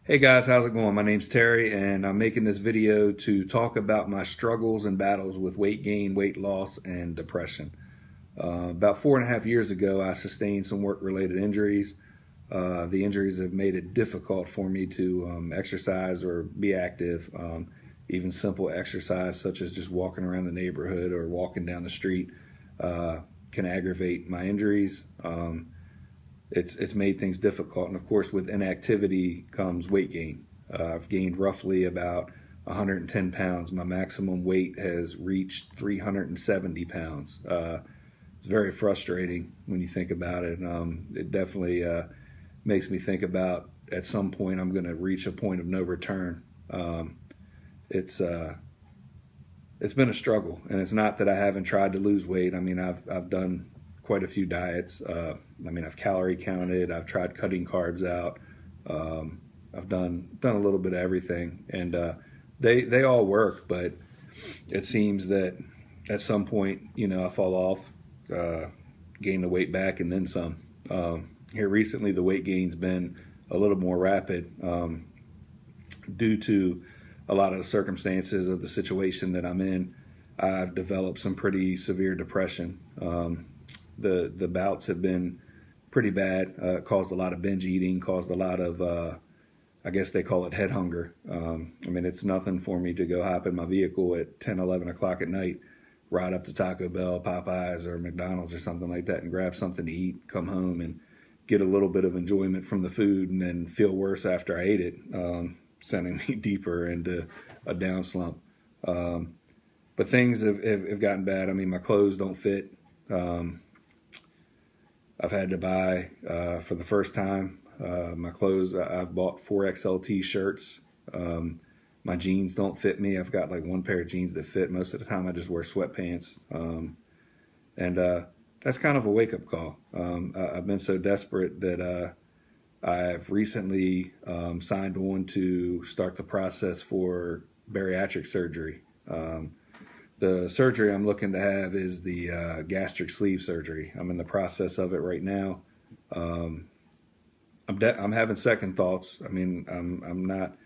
Hey guys, how's it going? My name's Terry and I'm making this video to talk about my struggles and battles with weight gain, weight loss, and depression. About 4.5 years ago, I sustained some work-related injuries. The injuries have made it difficult for me to exercise or be active. Even simple exercise such as just walking around the neighborhood or walking down the street can aggravate my injuries. It's made things difficult, and of course with inactivity comes weight gain. I've gained roughly about 110 pounds. My maximum weight has reached 370 pounds. It's very frustrating when you think about it. It definitely makes me think about at some point I'm going to reach a point of no return. It's been a struggle, and it's not that I haven't tried to lose weight. I mean, I've done quite a few diets. I've calorie counted. I've tried cutting carbs out. I've done a little bit of everything, and they all work. But it seems that at some point, I fall off, gain the weight back, and then some. Here recently, the weight gain's been a little more rapid due to a lot of the circumstances of the situation that I'm in. I've developed some pretty severe depression. The bouts have been pretty bad. Caused a lot of binge eating, caused a lot of, I guess they call it head hunger. It's nothing for me to go hop in my vehicle at 10, 11 o'clock at night, ride up to Taco Bell, Popeyes, or McDonald's or something like that and grab something to eat, come home and get a little bit of enjoyment from the food and then feel worse after I ate it, sending me deeper into a down slump. But things have gotten bad. My clothes don't fit. I've had to buy, for the first time, my clothes. I've bought 4XL t-shirts. My jeans don't fit me. I've got like one pair of jeans that fit. Most of the time I just wear sweatpants. And that's kind of a wake-up call. I've been so desperate that I've recently signed on to start the process for bariatric surgery. The surgery I'm looking to have is the gastric sleeve surgery. I'm in the process of it right now. I'm having second thoughts. I'm not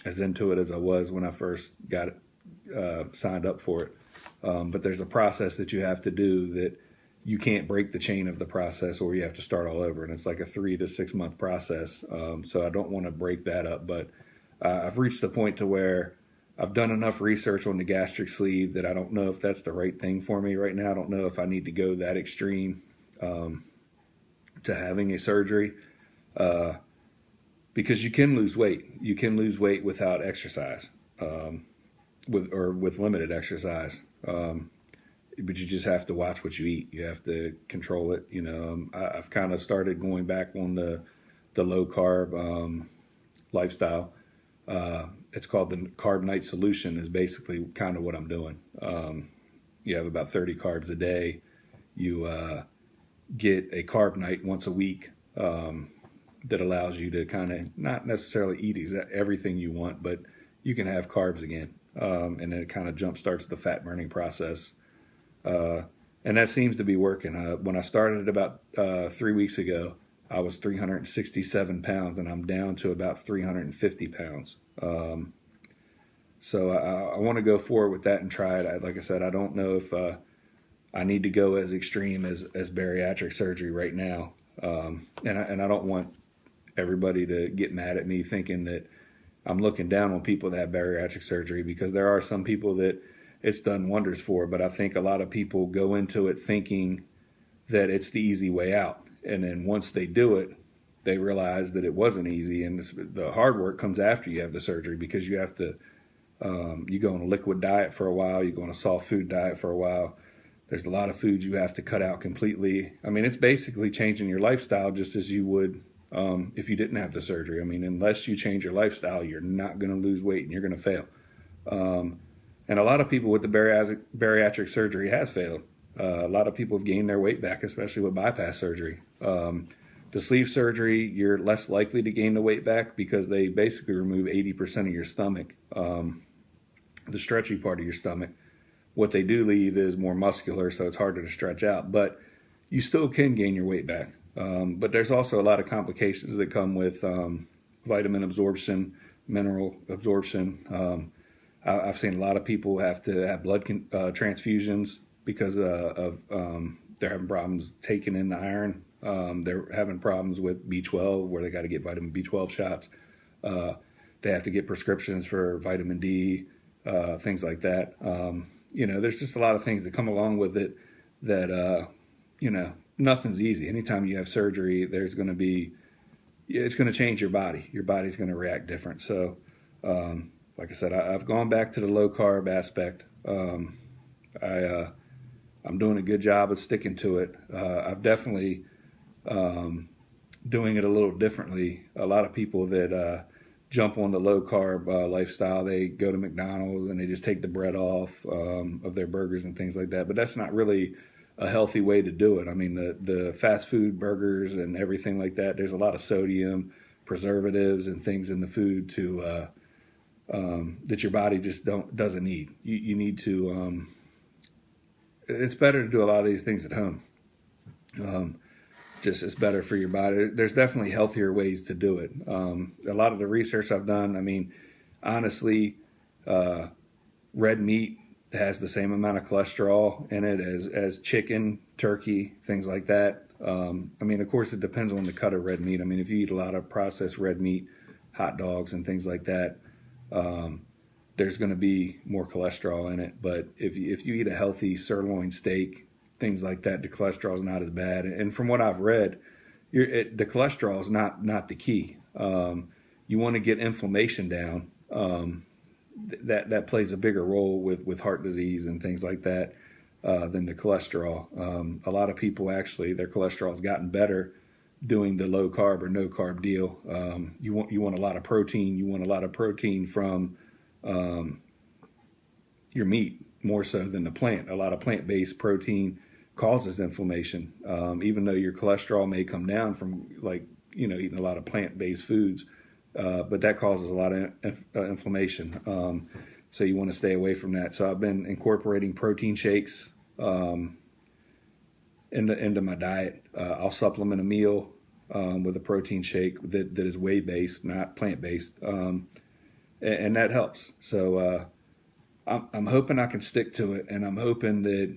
as into it as I was when I first got it, signed up for it. But there's a process that you have to do that you can't break the chain of the process, or you have to start all over. And it's like a 3 to 6 month process. So I don't want to break that up. But I've reached the point to where I've done enough research on the gastric sleeve that I don't know if that's the right thing for me right now. I don't know if I need to go that extreme to having a surgery, because you can lose weight. You can lose weight without exercise, with limited exercise. But you just have to watch what you eat. You have to control it. I've kind of started going back on the low carb lifestyle. It's called the Carb Night Solution, is basically kind of what I'm doing. You have about 30 carbs a day. You get a carb night once a week that allows you to kind of not necessarily eat everything you want, but you can have carbs again. And then it kind of jump starts the fat burning process. And that seems to be working. When I started about 3 weeks ago, I was 367 pounds, and I'm down to about 350 pounds. So I want to go forward with that and try it. Like I said, I don't know if I need to go as extreme as bariatric surgery right now. And I don't want everybody to get mad at me thinking that I'm looking down on people that have bariatric surgery, because there are some people that it's done wonders for. But I think a lot of people go into it thinking that it's the easy way out. And then once they do it, they realize that it wasn't easy. And the hard work comes after you have the surgery, because you have to, you go on a liquid diet for a while, you go on a soft food diet for a while. There's a lot of foods you have to cut out completely. It's basically changing your lifestyle just as you would if you didn't have the surgery. Unless you change your lifestyle, you're not going to lose weight and you're going to fail. And a lot of people with the bariatric surgery has failed. A lot of people have gained their weight back, especially with bypass surgery. The sleeve surgery, you're less likely to gain the weight back because they basically remove 80% of your stomach, the stretchy part of your stomach. What they do leave is more muscular, so it's harder to stretch out. But you still can gain your weight back. But there's also a lot of complications that come with vitamin absorption, mineral absorption. I've seen a lot of people have to have blood transfusions because of they're having problems taking in the iron. They're having problems with B12 where they got to get vitamin B12 shots. They have to get prescriptions for vitamin D, things like that. There's just a lot of things that come along with it that, nothing's easy. Anytime you have surgery, it's going to change your body. Your body's going to react different. So, like I said, I've gone back to the low carb aspect. I'm doing a good job of sticking to it. I've definitely doing it a little differently. A lot of people that jump on the low carb lifestyle, they go to McDonald's and they just take the bread off of their burgers and things like that. But that's not really a healthy way to do it. I mean, the fast food burgers and everything like that, there's a lot of sodium, preservatives, and things in the food to that your body just doesn't need. You need to. It's better to do a lot of these things at home. Just it's better for your body. There's definitely healthier ways to do it. A lot of the research I've done, I mean, honestly, red meat has the same amount of cholesterol in it as chicken, turkey, things like that. I mean, of course, it depends on the cut of red meat. I mean, if you eat a lot of processed red meat, hot dogs and things like that, there's going to be more cholesterol in it. But if you eat a healthy sirloin steak, things like that, the cholesterol is not as bad. And from what I've read, the cholesterol is not the key. You want to get inflammation down. That plays a bigger role with heart disease and things like that than the cholesterol. A lot of people actually, their cholesterol has gotten better doing the low carb or no carb deal. You want a lot of protein. You want a lot of protein from your meat more so than the plant. A lot of plant-based protein causes inflammation, even though your cholesterol may come down from eating a lot of plant-based foods. But that causes a lot of inflammation. So you want to stay away from that. So I've been incorporating protein shakes into my diet. I'll supplement a meal with a protein shake that is whey-based, not plant-based, and that helps. So I'm hoping I can stick to it, and I'm hoping that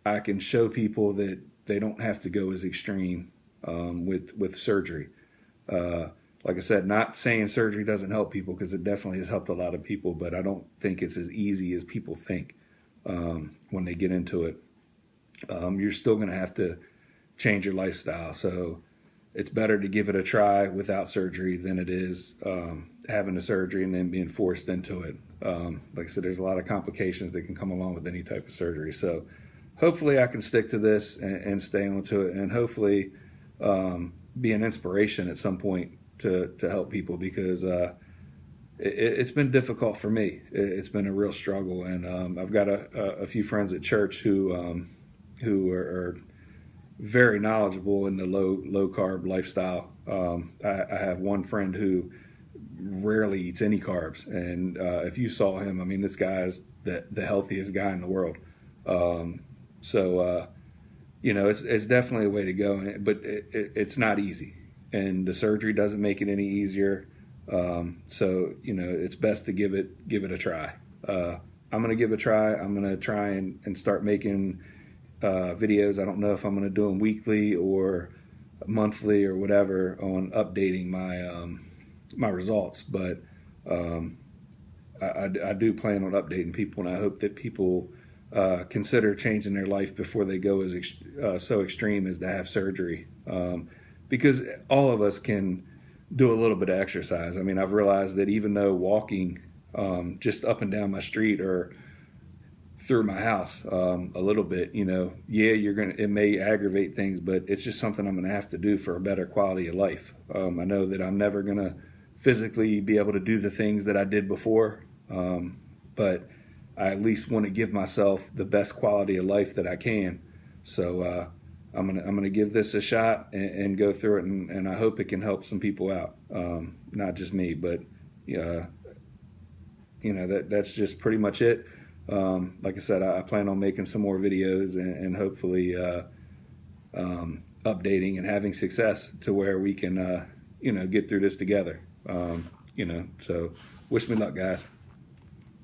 I can show people that they don't have to go as extreme with surgery. Like I said, not saying surgery doesn't help people, because it definitely has helped a lot of people, but I don't think it's as easy as people think when they get into it. You're still going to have to change your lifestyle. So it's better to give it a try without surgery than it is having the surgery and then being forced into it. Like I said, there's a lot of complications that can come along with any type of surgery. So hopefully I can stick to this and stay on to it, and hopefully be an inspiration at some point to help people, because it's been difficult for me. It's been a real struggle, and I've got a few friends at church who are very knowledgeable in the low carb lifestyle. I have one friend who rarely eats any carbs, and if you saw him, I mean, this guy is the healthiest guy in the world. It's definitely a way to go, but it's not easy. And the surgery doesn't make it any easier. It's best to give it a try. I'm going to give it a try. I'm going to try and start making videos. I don't know if I'm going to do them weekly or monthly or whatever on updating my results, but I do plan on updating people, and I hope that people consider changing their life before they go so extreme as to have surgery. Because all of us can do a little bit of exercise. I mean, I've realized that even though walking just up and down my street or through my house a little bit, it may aggravate things, but it's just something I'm going to have to do for a better quality of life. I know that I'm never going to physically be able to do the things that I did before, but I at least want to give myself the best quality of life that I can. So I'm gonna give this a shot and go through it, and I hope it can help some people out, not just me, but that's just pretty much it. Like I said, I plan on making some more videos and hopefully updating and having success to where we can, get through this together. So wish me luck, guys.